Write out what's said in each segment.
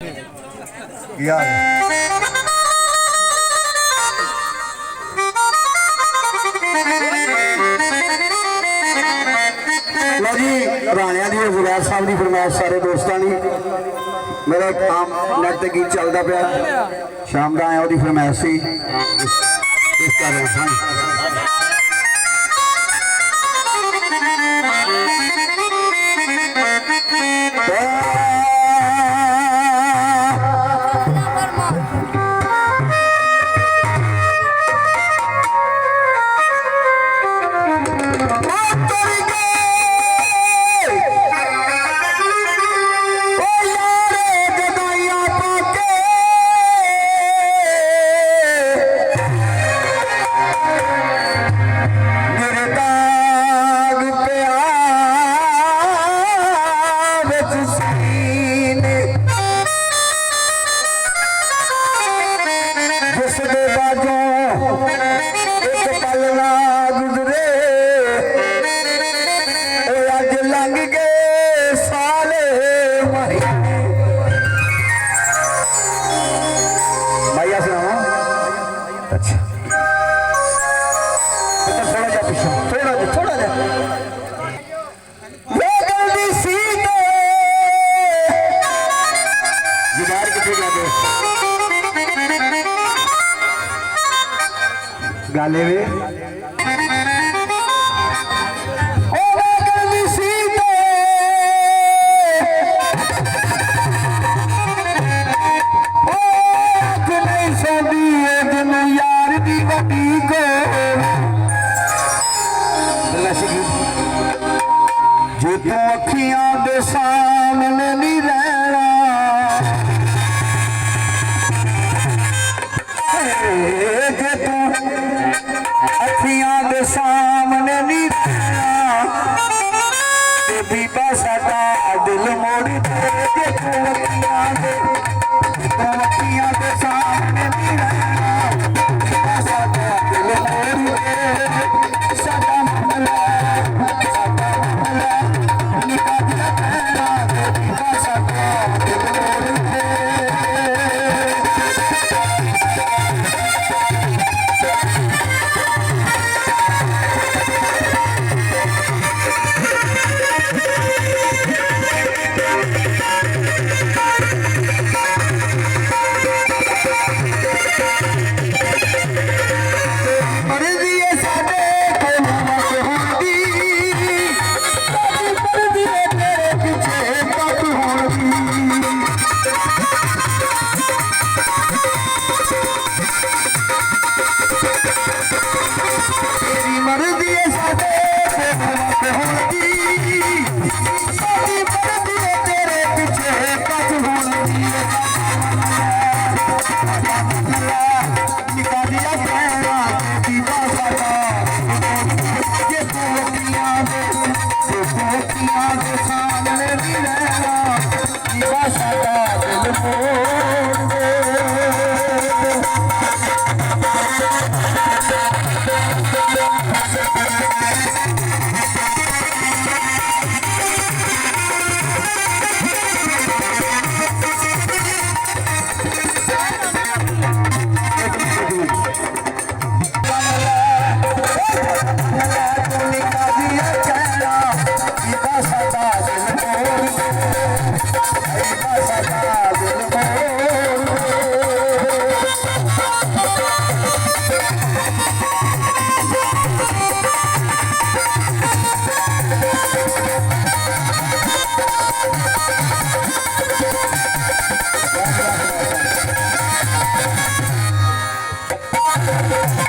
यार लो जी राणिया दी जुबैर साहब की फरमाइश सारे दोस्तों की मेरा एक आम नेट ते गीत चलता पाया शाम का आया वो फरमाइश सी इस तरह गाले वे जे तू अखियां दे सामने नहीं रहना जे तू अखियां दे सामने नहीं रहना ते बीबा साडा दिल मोड़ दे जे तू अखियां दे सामने नहीं रहना बीबा साडा दिल मोड़ दे साडा ममला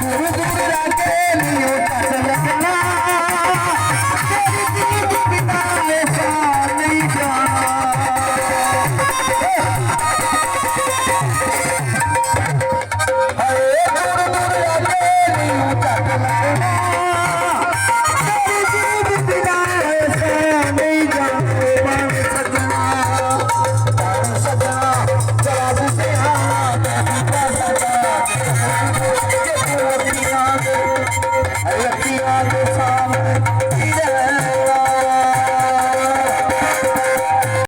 Guru Guru Rake Niyo